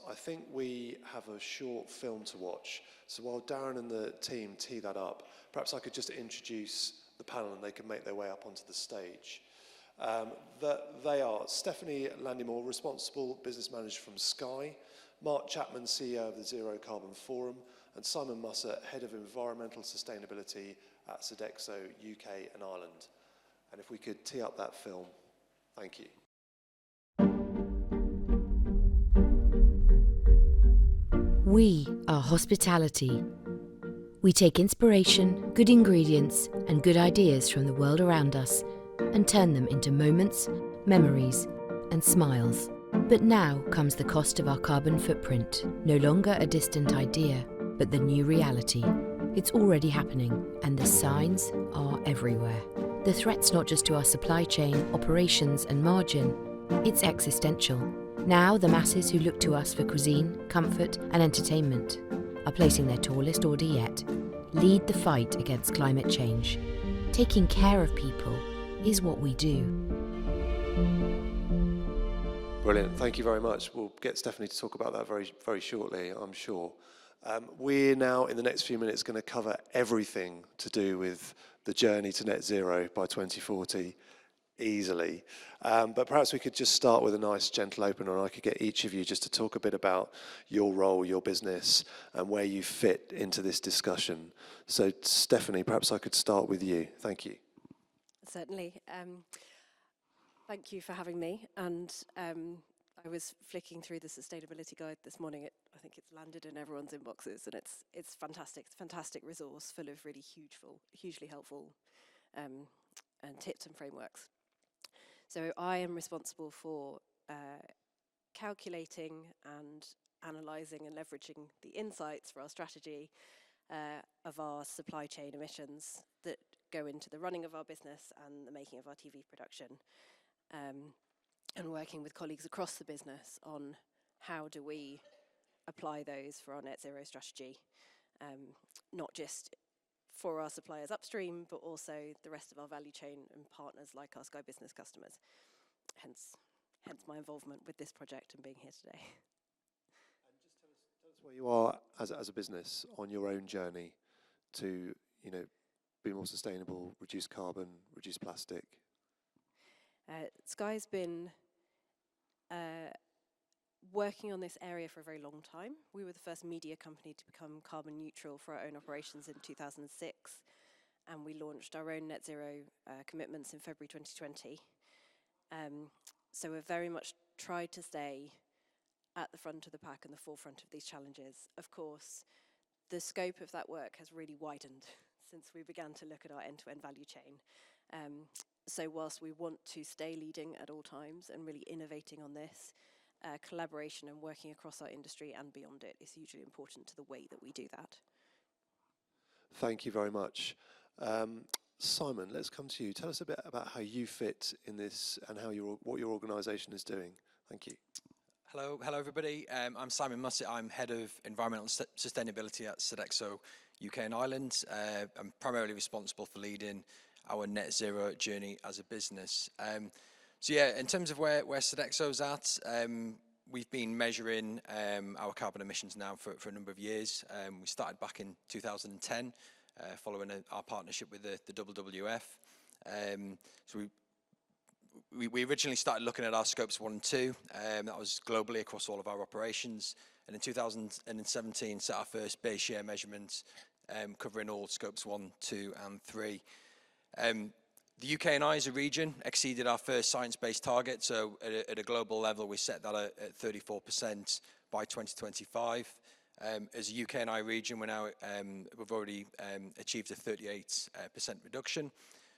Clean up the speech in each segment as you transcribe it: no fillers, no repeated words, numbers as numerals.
I think we have a short film to watch. So while Darren and the team tee that up, perhaps I could just introduce the panel and they can make their way up onto the stage. They are Stephanie Landymore, Responsible Business Manager from SKY, Mark Chapman, CEO of the Zero Carbon Forum, and Simon Mussett, Head of Environmental Sustainability at Sodexo UK and Ireland. And if we could tee up that film, thank you. We are hospitality. We take inspiration, good ingredients, and good ideas from the world around us and turn them into moments, memories, and smiles. But now comes the cost of our carbon footprint, no longer a distant idea, but the new reality. It's already happening, and the signs are everywhere. The threat's not just to our supply chain, operations, and margin, it's existential. Now, the masses who look to us for cuisine, comfort, and entertainment are placing their tallest order yet. Lead the fight against climate change. Taking care of people is what we do. Brilliant, thank you very much. We'll get Stephanie to talk about that very shortly, I'm sure. We're now, in the next few minutes, going to cover everything to do with the journey to net zero by 2040, easily. But perhaps we could just start with a nice gentle opener, and I could get each of you just to talk a bit about your role, your business, and where you fit into this discussion. So Stephanie, perhaps I could start with you. Thank you. Certainly. Thank you for having me. And I was flicking through the sustainability guide this morning. I think it's landed in everyone's inboxes, and it's fantastic. It's a fantastic resource full of really hugely helpful and tips and frameworks. So I am responsible for calculating and analysing and leveraging the insights for our strategy of our supply chain emissions that go into the running of our business and the making of our TV production, and working with colleagues across the business on how do we apply those for our net zero strategy, not just for our suppliers upstream, but also the rest of our value chain and partners like our Sky Business customers. Hence my involvement with this project and being here today. And just tell us where you are as a business on your own journey to, be more sustainable, reduce carbon, reduce plastic. Sky's been working on this area for a very long time. We were the first media company to become carbon neutral for our own operations in 2006, and we launched our own net zero commitments in February 2020. So we've very much tried to stay at the front of the pack and the forefront of these challenges. Of course, the scope of that work has really widened since we began to look at our end-to-end value chain. So whilst we want to stay leading at all times and really innovating on this, collaboration and working across our industry and beyond it is hugely important to the way that we do that. Thank you very much. Simon, let's come to you. Tell us a bit about how you fit in this and what your organisation is doing. Thank you. Hello everybody. I'm Simon Mussett. I'm Head of Environmental Sustainability at Sodexo UK and Ireland. I'm primarily responsible for leading our net zero journey as a business. So yeah, in terms of where Sodexo's at, we've been measuring our carbon emissions now for a number of years. We started back in 2010, following our partnership with the WWF. So we originally started looking at our scopes 1 and 2. That was globally across all of our operations. And in 2017, set our first base year measurements covering all scopes 1, 2 and 3. The UK&I as a region exceeded our first science-based target, so at a global level we set that at 34% by 2025. As a UK&I region, we've already achieved a 38% reduction.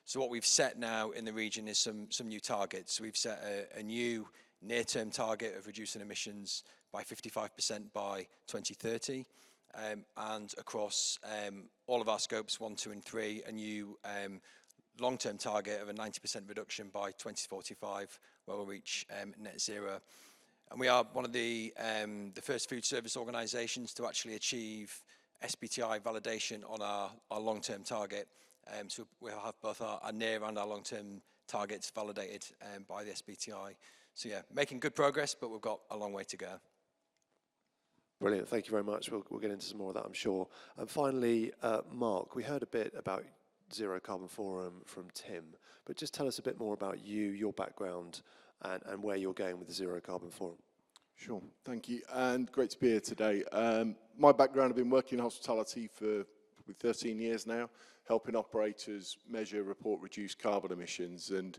So what we've set now in the region is some new targets. We've set a new near-term target of reducing emissions by 55% by 2030, and across all of our scopes 1, 2 and 3, a new long-term target of a 90% reduction by 2045, where we'll reach net zero. And we are one of the first food service organisations to actually achieve SBTi validation on our long-term target. So we'll have both our near and our long-term targets validated by the SBTi. So yeah, making good progress, but we've got a long way to go. Brilliant, thank you very much. We'll get into some more of that, I'm sure. And finally, Mark, we heard a bit about Zero Carbon Forum from Tim, but just tell us a bit more about you, your background, and where you're going with the Zero Carbon Forum. Sure, thank you, and great to be here today. My background, I've been working in hospitality for probably 13 years now, helping operators measure, report, reduce carbon emissions. And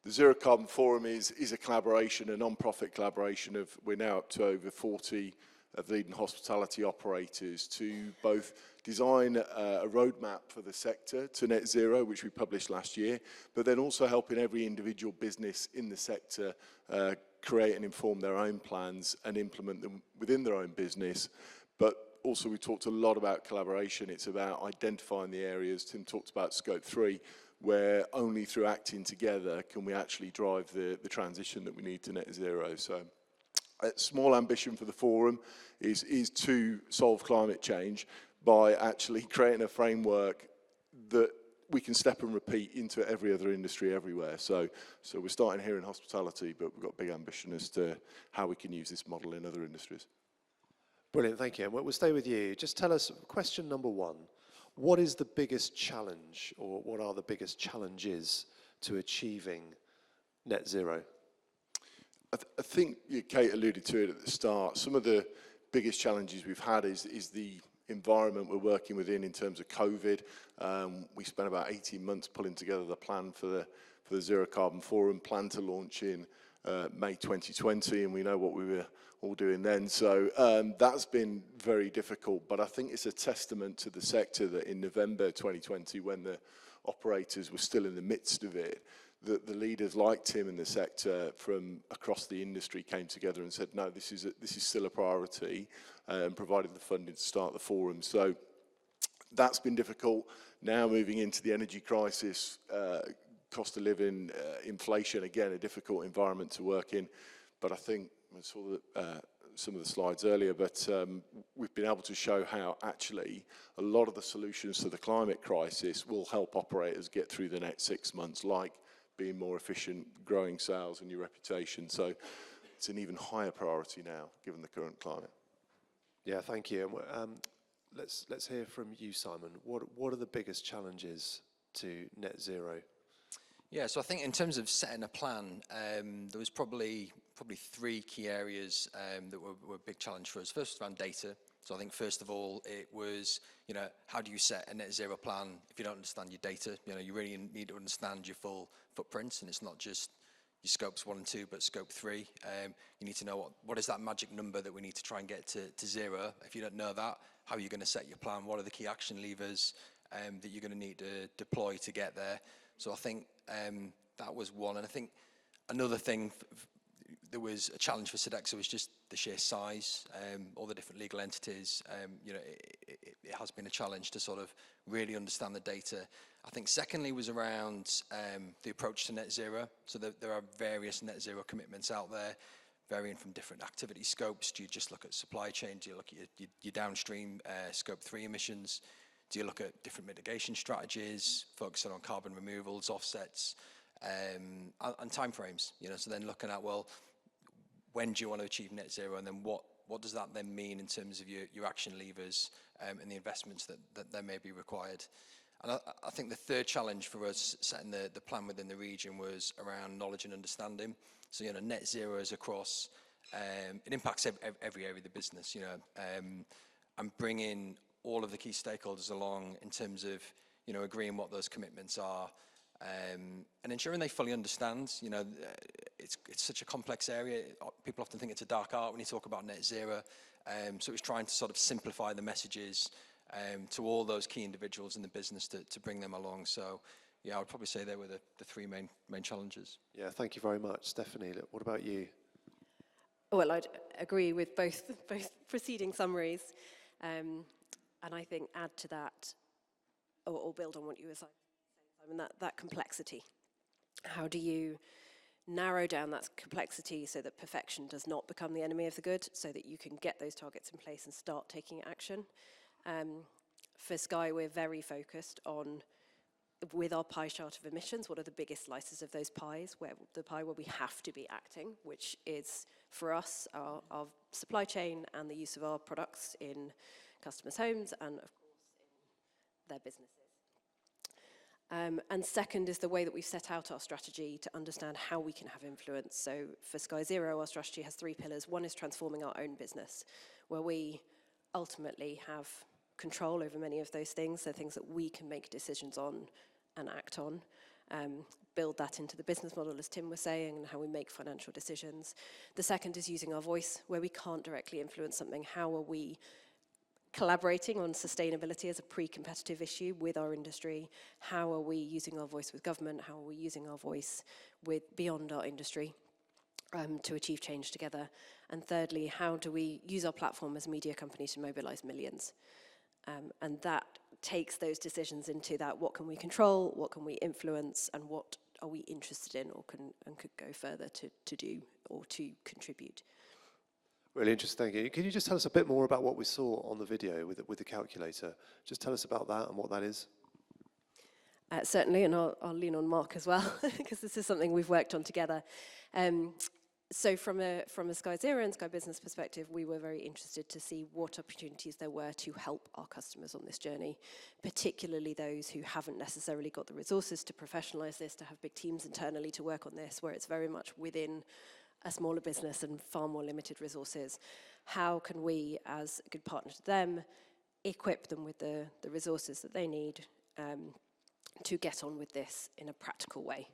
the Zero Carbon Forum is a collaboration, a non-profit collaboration of, we're now up to over 40 of leading hospitality operators to both design a roadmap for the sector to net zero, which we published last year, but then also helping every individual business in the sector create and inform their own plans and implement them within their own business. But also we talked a lot about collaboration. It's about identifying the areas. Tim talked about scope 3, where only through acting together can we actually drive the transition that we need to net zero. So a small ambition for the forum is to solve climate change by actually creating a framework that we can step and repeat into every other industry everywhere. So we're starting here in hospitality, but we've got big ambition as to how we can use this model in other industries. Brilliant, thank you. And we'll stay with you. Just tell us, question number 1, what is the biggest challenge, or what are the biggest challenges to achieving net zero? I think Kate alluded to it at the start. Some of the biggest challenges we've had is the environment we're working within in terms of COVID. We spent about 18 months pulling together the plan for the Zero Carbon Forum, plan to launch in May 2020, and we know what we were all doing then. So that's been very difficult, but I think it's a testament to the sector that in November 2020, when the operators were still in the midst of it, that the leaders like Tim in the sector from across the industry came together and said, no, this is still a priority, and provided the funding to start the forum. So that's been difficult. Now moving into the energy crisis, cost of living, inflation, again, a difficult environment to work in. But I think, I saw some of the slides earlier, but we've been able to show how actually a lot of the solutions to the climate crisis will help operators get through the next 6 months, like being more efficient, growing sales and your reputation. So it's an even higher priority now, given the current climate. Yeah, thank you. Let's hear from you, Simon. What are the biggest challenges to net zero? Yeah, so I think in terms of setting a plan, there was probably 3 key areas that were a big challenge for us. First, around data. So I think first of all, it was, how do you set a net zero plan if you don't understand your data? You really need to understand your full footprint, and it's not just your scopes 1 and 2, but scope 3. You need to know what is that magic number that we need to try and get to zero. If you don't know that, how are you going to set your plan? What are the key action levers that you're going to need to deploy to get there? So I think that was one. And I think another thing that was a challenge for Sodexo was just the sheer size, all the different legal entities. It has been a challenge to sort of really understand the data. I think secondly was around the approach to net zero. So there are various net zero commitments out there, varying from different activity scopes. Do you just look at supply chain? Do you look at your downstream scope 3 emissions? Do you look at different mitigation strategies, focusing on carbon removals, offsets, and timeframes? So then looking at, well, when do you want to achieve net zero, and then what does that then mean in terms of your action levers and the investments that may be required? And I think the third challenge for us setting the plan within the region was around knowledge and understanding. So net zero is across, it impacts every area of the business. I'm bringing all of the key stakeholders along in terms of agreeing what those commitments are, and ensuring they fully understand. It's such a complex area. People often think it's a dark art when you talk about net zero. So it's trying to sort of simplify the messages to all those key individuals in the business to bring them along. So yeah, I would probably say they were the 3 main challenges. Yeah, thank you very much. Stephanie, what about you? Well, I'd agree with both preceding summaries. And I think add to that, or build on what you were saying, Simon, that complexity. How do you narrow down that complexity so that perfection does not become the enemy of the good, so that you can get those targets in place and start taking action? For Sky, we're very focused on, with our pie chart of emissions, what are the biggest slices of those pies, where we have to be acting, which is, for us, our supply chain and the use of our products in customers' homes and, of course, in their businesses. And second is the way that we've set out our strategy to understand how we can have influence. So for Sky Zero, our strategy has 3 pillars. One is transforming our own business, where we ultimately have control over many of those things, so things that we can make decisions on and act on. Build that into the business model, as Tim was saying, and how we make financial decisions. The second is using our voice, where we can't directly influence something. How are we collaborating on sustainability as a pre-competitive issue with our industry? How are we using our voice with government? How are we using our voice beyond our industry to achieve change together? And thirdly, how do we use our platform as a media company to mobilise millions? And that takes those decisions into that: what can we control, what can we influence, and what are we interested in or could go further to do or to contribute. Really interesting, thank you. Can you just tell us a bit more about what we saw on the video with the calculator? Just tell us about that and what that is. Certainly, and I'll lean on Mark as well, because this is something we've worked on together. So from a Sky Zero and Sky Business perspective, we were very interested to see what opportunities there were to help our customers on this journey, particularly those who haven't necessarily got the resources to professionalise this, to have big teams internally to work on this, where it's very much within a smaller business and far more limited resources. How can we, as a good partner to them, equip them with the resources that they need to get on with this in a practical way,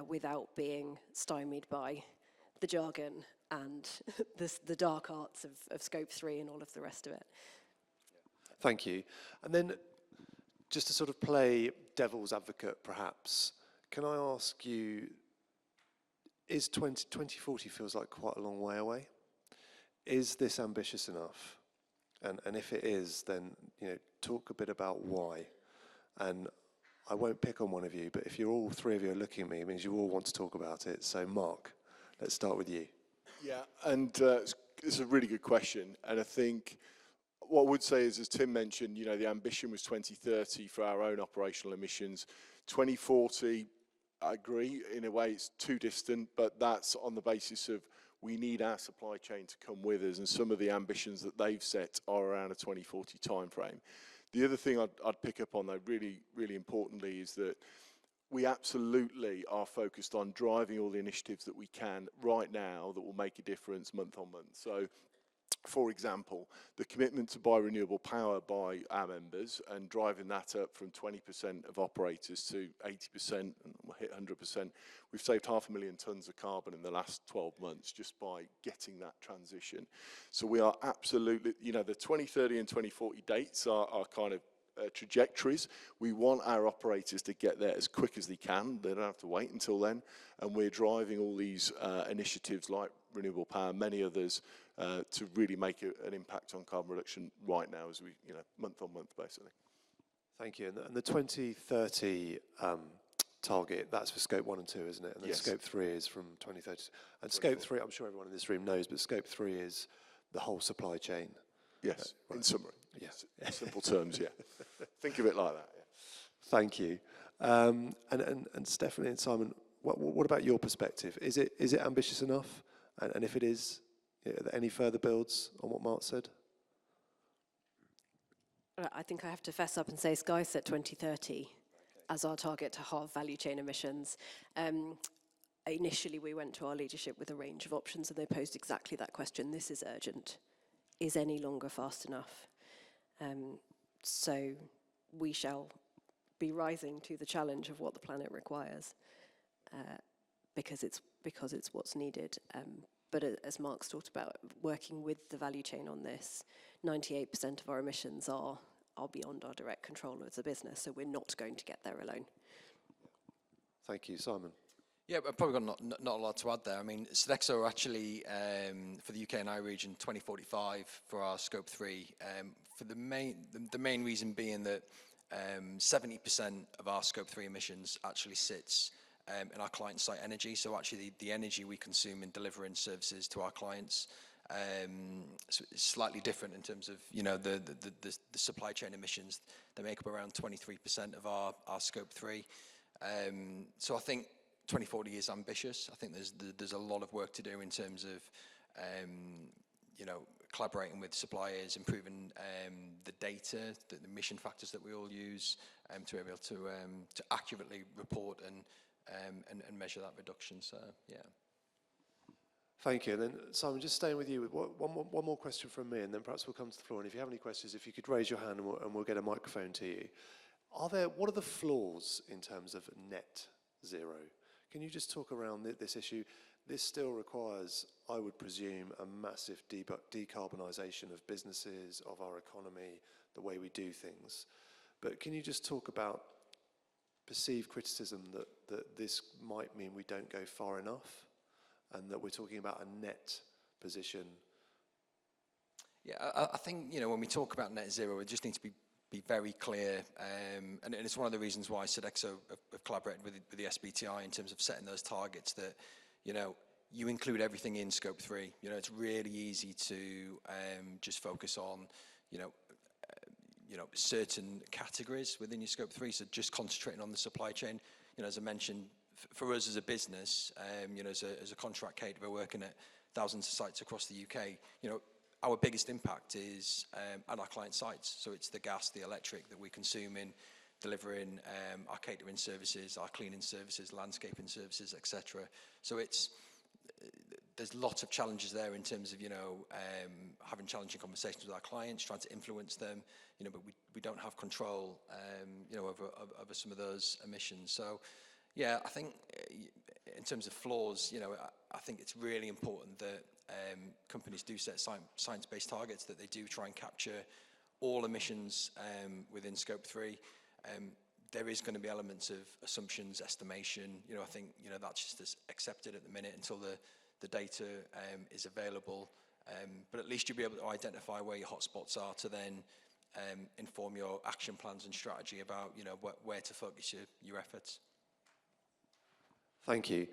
without being stymied by the jargon and the dark arts of Scope 3 and all of the rest of it. Thank you. And then, just to sort of play devil's advocate, perhaps, can I ask you, is 2040 feels like quite a long way away? Is this ambitious enough? And if it is, then talk a bit about why. And I won't pick on one of you, but if all 3 of you are looking at me, it means you all want to talk about it. So Mark, let's start with you. Yeah, and it's a really good question. And I think what I would say is, as Tim mentioned, the ambition was 2030 for our own operational emissions. 2040, I agree, in a way it's too distant, but that's on the basis of we need our supply chain to come with us, and some of the ambitions that they've set are around a 2040 timeframe. The other thing I'd pick up on, though, really, really importantly, is that we absolutely are focused on driving all the initiatives that we can right now that will make a difference month on month. So, for example, the commitment to buy renewable power by our members and driving that up from 20% of operators to 80%, and we'll hit 100%. We've saved 500,000 tonnes of carbon in the last 12 months just by getting that transition. So we are absolutely, the 2030 and 2040 dates are kind of trajectories. We want our operators to get there as quick as they can. They don't have to wait until then. And we're driving all these initiatives like renewable power, many others, to really make an impact on carbon reduction right now, as we, month on month, basically. Thank you. And the 2030 target, that's for Scope 1 and 2, isn't it? And then Yes. Scope 3 is from 2030. And Scope 3, I'm sure everyone in this room knows, but Scope 3 is the whole supply chain. Yes, right. in summary. Yes. In simple terms, yeah. Think of it like that, yeah. Thank you. And Stephanie and Simon, what about your perspective? Is it ambitious enough? And if it is, are there any further builds on what Mark said? I think I have to fess up and say Sky set 2030 as our target to halve value chain emissions. Initially, we went to our leadership with a range of options, and they posed exactly that question. This is urgent. Is any longer fast enough? So we shall be rising to the challenge of what the planet requires, because it's what's needed. But as Mark's talked about, working with the value chain on this, 98% of our emissions are beyond our direct control as a business, so we're not going to get there alone. Thank you. Simon? Yeah, I've probably got not a lot to add there. I mean, Sodexo are actually, for the UK&I region, 2045 for our Scope 3, for the main reason being that 70% of our Scope 3 emissions actually sits in our client site energy. So actually the energy we consume in delivering services to our clients So it's slightly different in terms of, you know, the supply chain emissions. They make up around 23% of our scope 3. So I think 2040 is ambitious. I think there's a lot of work to do in terms of, you know, collaborating with suppliers, improving the data, the emission factors that we all use, to be able to accurately report and measure that reduction. So yeah. Thank you. And then, Simon, just staying with you, one more question from me, and then perhaps we'll come to the floor. And if you have any questions, if you could raise your hand and we'll get a microphone to you. What are the flaws in terms of net zero? Can you just talk around this issue? This still requires, I would presume, a massive decarbonisation of businesses, of our economy, the way we do things. But can you just talk about perceived criticism that this might mean we don't go far enough, and that we're talking about a net position? Yeah, I think, you know, when we talk about net zero, we just need to be very clear, and it's one of the reasons why Sodexo have collaborated with the SBTi in terms of setting those targets, that, you know, you include everything in scope 3. You know, it's really easy to just focus on, you know, certain categories within your scope 3. So just concentrating on the supply chain. You know, as I mentioned, for us as a business, you know, as a contract caterer working at thousands of sites across the UK, you know, our biggest impact is at our client sites. So it's the gas, the electric that we consume in delivering our catering services, our cleaning services, landscaping services, etc. So there's lots of challenges there in terms of, you know, having challenging conversations with our clients, trying to influence them, you know, but we don't have control, you know, over some of those emissions. So, yeah, I think in terms of flaws, you know, I think it's really important that companies do set science-based targets, that they do try and capture all emissions within scope 3. There is going to be elements of assumptions, estimation. You know, I think, you know, that's just as accepted at the minute until the data is available. But at least you'll be able to identify where your hotspots are to then inform your action plans and strategy about, you know, where to focus your efforts. Thank you.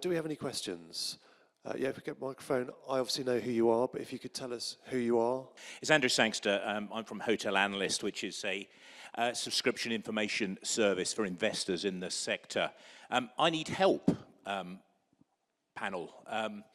Do we have any questions? Yeah, if we get a microphone. I obviously know who you are, but if you could tell us who you are. It's Andrew Sangster. I'm from Hotel Analyst, which is a subscription information service for investors in the sector. I need help, panel.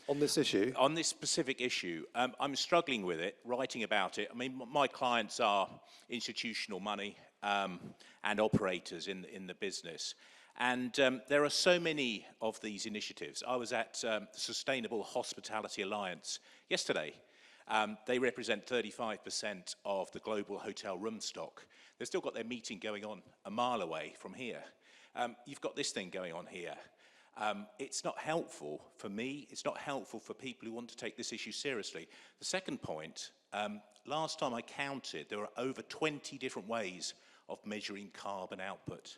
On this issue? On this specific issue. I'm struggling with it, writing about it. I mean, my clients are institutional money and operators in the business. And there are so many of these initiatives. I was at the Sustainable Hospitality Alliance yesterday. They represent 35% of the global hotel room stock. They've still got their meeting going on a mile away from here. You've got this thing going on here. It's not helpful for me. It's not helpful for people who want to take this issue seriously. The second point, last time I counted, there are over 20 different ways of measuring carbon output.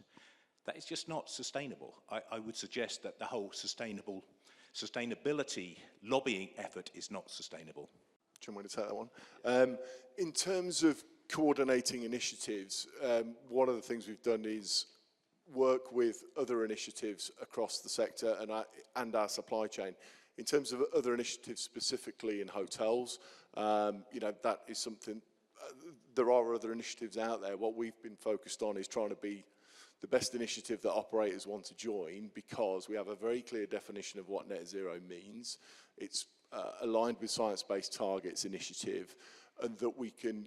That is just not sustainable. I would suggest that the whole sustainability lobbying effort is not sustainable. Do you want me to take that one? In terms of coordinating initiatives, one of the things we've done is work with other initiatives across the sector and our supply chain. In terms of other initiatives specifically in hotels, you know, that is something, there are other initiatives out there. What we've been focused on is trying to be the best initiative that operators want to join, because we have a very clear definition of what net zero means. It's aligned with science-based targets initiative, and that we can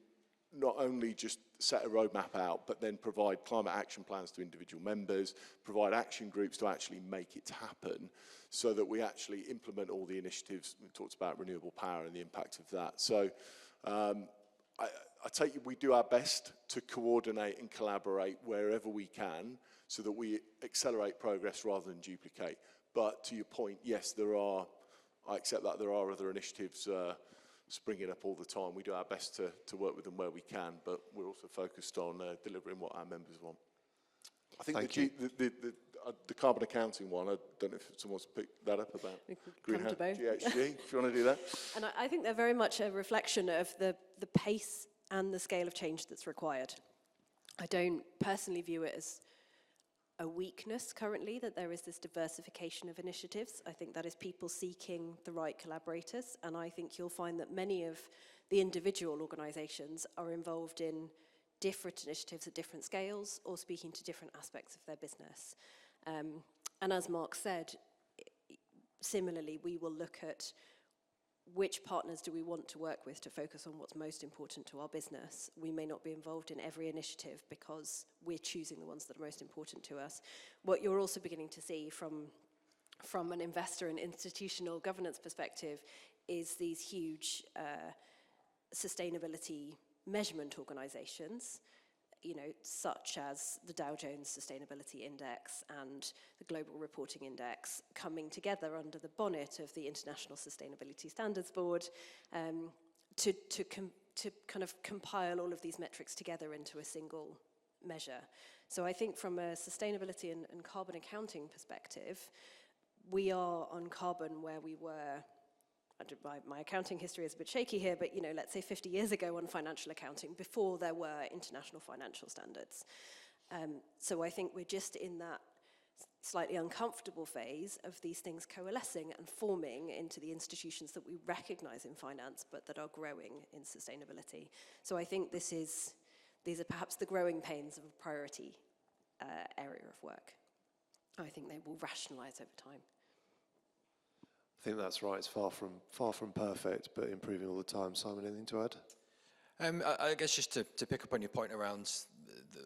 not only just set a roadmap out, but then provide climate action plans to individual members, provide action groups to actually make it happen, so that we actually implement all the initiatives. We talked about renewable power and the impact of that. So I take it we do our best to coordinate and collaborate wherever we can, so that we accelerate progress rather than duplicate. But to your point, yes, I accept that there are other initiatives springing up all the time. We do our best to work with them where we can, but we're also focused on delivering what our members want. I think the carbon accounting one, I don't know if someone wants to pick that up about greenhouse GHG, if you want to do that. And I think they're very much a reflection of the pace and the scale of change that's required. I don't personally view it as a weakness currently, that there is this diversification of initiatives. I think that is people seeking the right collaborators, and I think you'll find that many of the individual organisations are involved in different initiatives at different scales or speaking to different aspects of their business. And as Mark said, similarly, we will look at which partners do we want to work with to focus on what's most important to our business. We may not be involved in every initiative because we're choosing the ones that are most important to us. What you're also beginning to see from an investor and institutional governance perspective is these huge sustainability measurement organizations, you know, such as the Dow Jones Sustainability Index and the Global Reporting Index, coming together under the bonnet of the International Sustainability Standards Board to kind of compile all of these metrics together into a single measure. So I think from a sustainability and carbon accounting perspective, we are on carbon where we were. My accounting history is a bit shaky here, but you know, let's say 50 years ago on financial accounting, before there were international financial standards. So I think we're just in that slightly uncomfortable phase of these things coalescing and forming into the institutions that we recognize in finance, but that are growing in sustainability. So I think these are perhaps the growing pains of a priority area of work. I think they will rationalize over time. I think that's right. It's far from perfect, but improving all the time. Simon, anything to add? I guess just to pick up on your point around,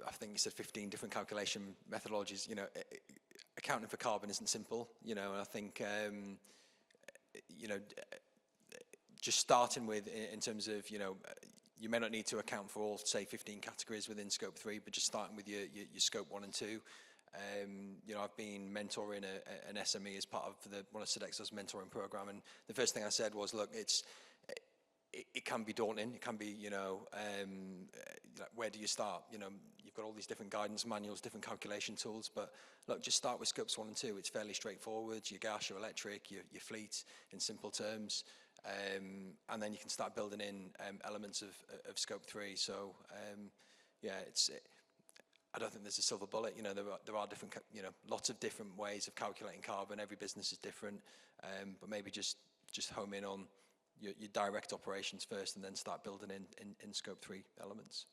I think you said 15 different calculation methodologies. You know, accounting for carbon isn't simple. You know, and I think you know, just starting with in terms of, you know, you may not need to account for all, say, 15 categories within Scope 3, but just starting with your Scope 1 and 2. You know, I've been mentoring an SME as part of one of Sodexo's mentoring program, and the first thing I said was, look, it can be daunting. It can be, you know, like, where do you start? You know, you've got all these different guidance manuals, different calculation tools, but look, just start with Scopes 1 and 2. It's fairly straightforward. Your gas, your electric, your fleet, in simple terms, and then you can start building in elements of Scope 3. So, yeah, I don't think there's a silver bullet. You know, there are different, you know, lots of different ways of calculating carbon. Every business is different, but maybe just home in on your direct operations first, and then start building in Scope 3 elements.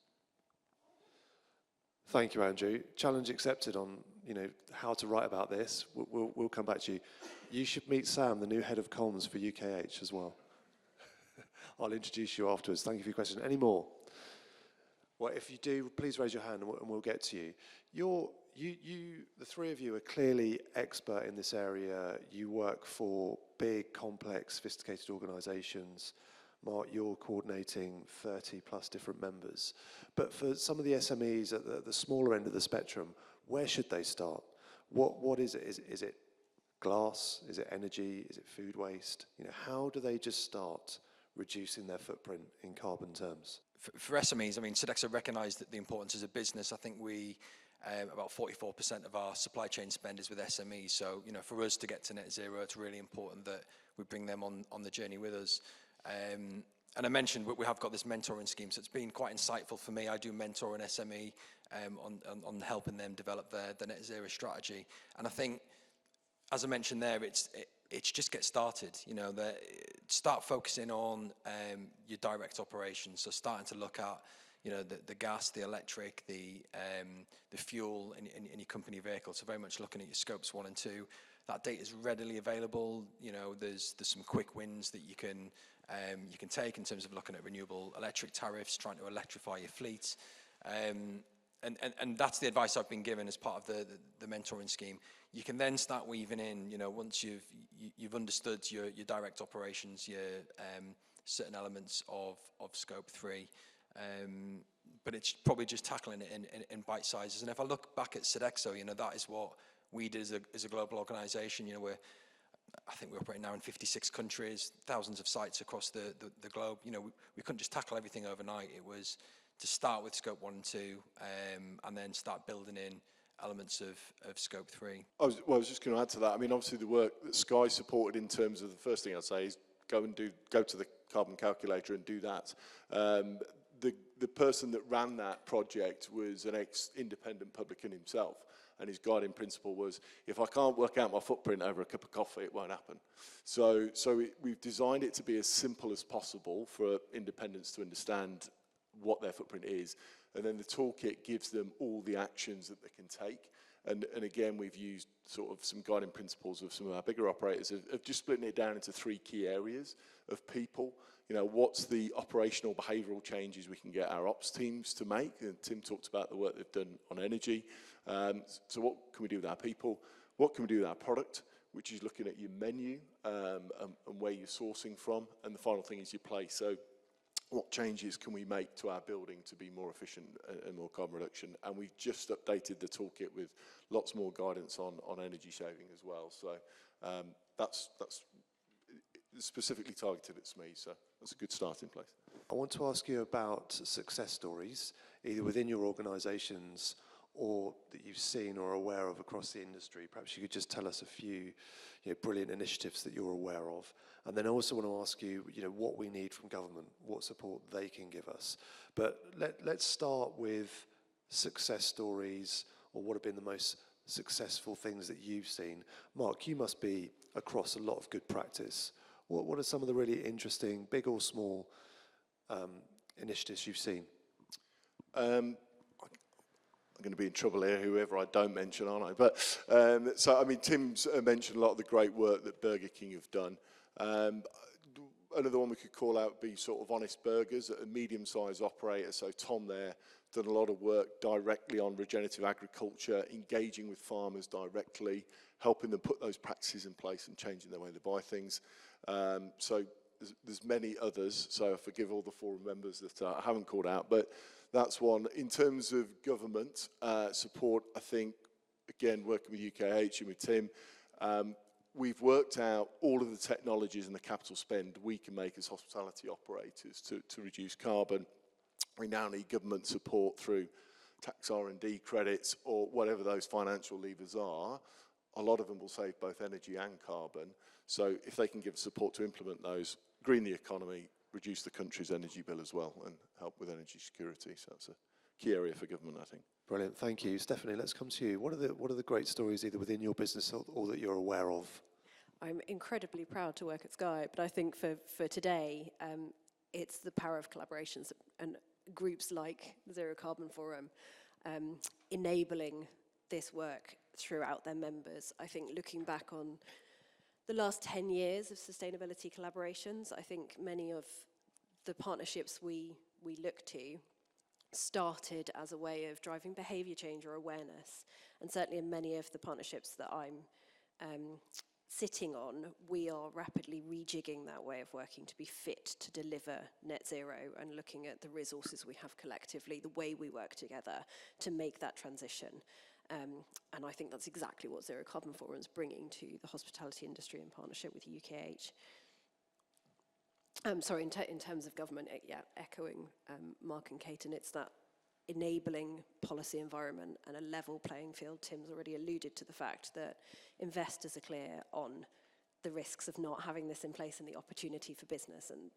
Thank you, Andrew. Challenge accepted on, you know, how to write about this. We'll come back to you. You should meet Sam, the new head of comms for UKH as well. I'll introduce you afterwards. Thank you for your question. Any more? Well, if you do, please raise your hand and we'll get to you. The three of you are clearly expert in this area. You work for big, complex, sophisticated organisations. Mark, you're coordinating 30 plus different members. But for some of the SMEs at the smaller end of the spectrum, where should they start? What is it? Is it glass? Is it energy? Is it food waste? You know, how do they just start reducing their footprint in carbon terms? For SMEs, I mean, Sodexo recognised that the importance as a business. I think we, about 44% of our supply chain spend is with SMEs. So, you know, for us to get to net zero, it's really important that we bring them on the journey with us. And I mentioned we have got this mentoring scheme, so it's been quite insightful for me. I do mentor an SME on helping them develop their net zero strategy. And I think, as I mentioned there, it's just get started. You know, start focusing on your direct operations. So starting to look at, you know, the gas, the electric, the fuel in your company vehicle. So very much looking at your Scopes 1 and 2. That data is readily available. You know, there's some quick wins that you can take in terms of looking at renewable electric tariffs, trying to electrify your fleet. And that's the advice I've been given as part of the mentoring scheme. You can then start weaving in, you know, once you've understood your direct operations, your certain elements of Scope 3. But it's probably just tackling it in bite sizes. And if I look back at Sodexo, you know, that is what we did as a global organisation. You know, I think we're operating now in 56 countries, thousands of sites across the globe. You know, we couldn't just tackle everything overnight. It was to start with Scope 1 and 2, and then start building in elements of Scope 3. I was just going to add to that. I mean, obviously the work that Sky supported in terms of, the first thing I'd say is go to the carbon calculator and do that. The person that ran that project was an ex-independent publican himself, and his guiding principle was, if I can't work out my footprint over a cup of coffee, it won't happen. We've designed it to be as simple as possible for independents to understand what their footprint is, and then the toolkit gives them all the actions that they can take. And again, we've used sort of some guiding principles of some of our bigger operators of just splitting it down into 3 key areas of people. You know, what's the operational behavioural changes we can get our ops teams to make? And Tim talked about the work they've done on energy. So what can we do with our people? What can we do with our product, which is looking at your menu and where you're sourcing from? And the final thing is your place. So what changes can we make to our building to be more efficient and more carbon reduction? And we've just updated the toolkit with lots more guidance on energy saving as well. So that's specifically targeted at SME, so that's a good starting place. I want to ask you about success stories, either within your organisations or that you've seen or are aware of across the industry. Perhaps you could just tell us a few brilliant initiatives that you're aware of. And then I also want to ask you, what we need from government, what support they can give us. But let's start with success stories, or what have been the most successful things that you've seen. Mark, you must be across a lot of good practice. What are some of the really interesting, big or small, initiatives you've seen? I'm going to be in trouble here, whoever I don't mention, aren't I? But Tim's mentioned a lot of the great work that Burger King have done. Another one we could call out would be sort of Honest Burgers, a medium-sized operator. So Tom there done a lot of work directly on regenerative agriculture, engaging with farmers directly, helping them put those practices in place and changing the way they buy things. So there's many others, so I forgive all the forum members that I haven't called out, but that's one. In terms of government support, I think, again, working with UKH and with Tim, we've worked out all of the technologies and the capital spend we can make as hospitality operators to reduce carbon. We now need government support through tax R&D credits or whatever those financial levers are. A lot of them will save both energy and carbon. So if they can give support to implement those, green the economy, reduce the country's energy bill as well, and help with energy security. So that's a key area for government, I think. Brilliant, thank you. Stephanie, let's come to you. What are the great stories either within your business or that you're aware of? I'm incredibly proud to work at Sky, but I think for today, it's the power of collaborations and groups like the Zero Carbon Forum enabling this work throughout their members. I think looking back on the last 10 years of sustainability collaborations, I think many of the partnerships we look to started as a way of driving behaviour change or awareness. And certainly in many of the partnerships that I'm sitting on, we are rapidly rejigging that way of working to be fit to deliver net zero and looking at the resources we have collectively, the way we work together to make that transition. And I think that's exactly what Zero Carbon Forum is bringing to the hospitality industry in partnership with UKH. In terms of government, echoing Mark and Kate, and it's that enabling policy environment and a level playing field. Tim's already alluded to the fact that investors are clear on the risks of not having this in place and the opportunity for business and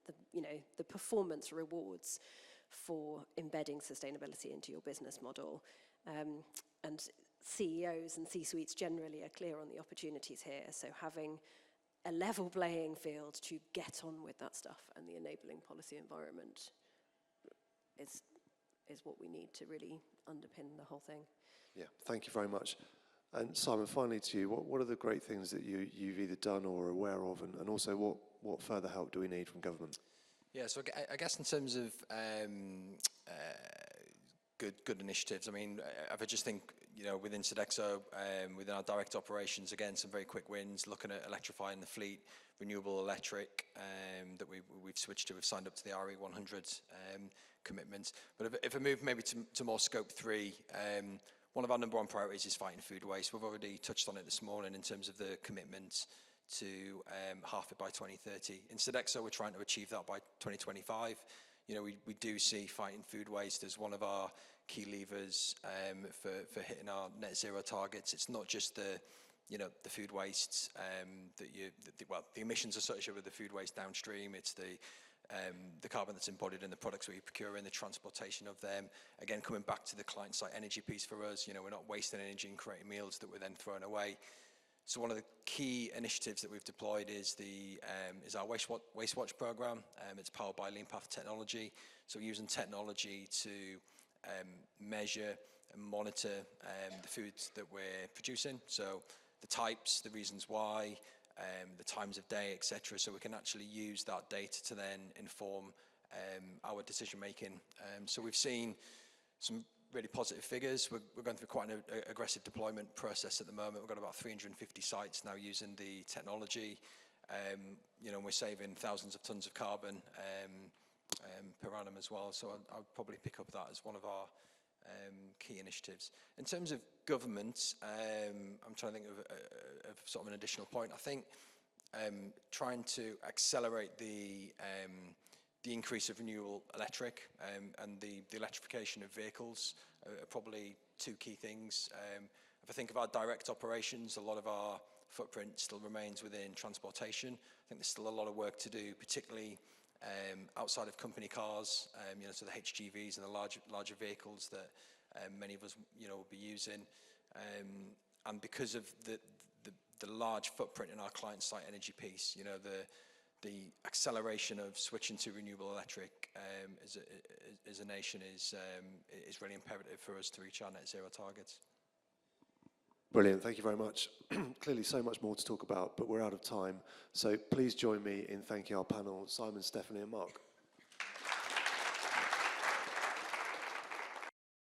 the performance rewards for embedding sustainability into your business model. And CEOs and C-suites generally are clear on the opportunities here. So having a level playing field to get on with that stuff and the enabling policy environment is what we need to really underpin the whole thing. Yeah, thank you very much. And Simon, finally to you, what are the great things that you've either done or are aware of, and also what further help do we need from government? Yeah, so I guess in terms of good initiatives, I mean, if I just think, within Sodexo, within our direct operations, again, some very quick wins, looking at electrifying the fleet, renewable electric that we've switched to, we've signed up to the RE100 commitments. But if I move maybe to more scope 3, one of our number one priorities is fighting food waste. We've already touched on it this morning in terms of the commitment to half it by 2030. In Sodexo, we're trying to achieve that by 2025. We do see fighting food waste as one of our key levers for hitting our net zero targets. It's not just the food waste the emissions associated with the food waste downstream. It's the the carbon that's embodied in the products we procure and the transportation of them. Again, coming back to the client site energy piece for us, we're not wasting energy and creating meals that we're then throwing away. So one of the key initiatives that we've deployed is our Waste Watch program. It's powered by Lean Path technology. So we're using technology to measure and monitor the foods that we're producing. So the types, the reasons why, the times of day, etc. So we can actually use that data to then inform our decision making. So we've seen some really positive figures. We're going through quite an aggressive deployment process at the moment. We've got about 350 sites now using the technology. We're saving thousands of tons of carbon per annum as well. So I'd probably pick up that as one of our key initiatives. In terms of government, I'm trying to think of sort of an additional point. I think trying to accelerate the increase of renewable electric and the electrification of vehicles are probably two key things. If I think of our direct operations, a lot of our footprint still remains within transportation. I think there's still a lot of work to do, particularly outside of company cars, so the HGVs and the larger vehicles that many of us, will be using. And because of the large footprint in our client site energy piece, the acceleration of switching to renewable electric as a nation is really imperative for us to reach our net zero targets. Brilliant, thank you very much. Clearly so much more to talk about, but we're out of time. So please join me in thanking our panel, Simon, Stephanie and Mark.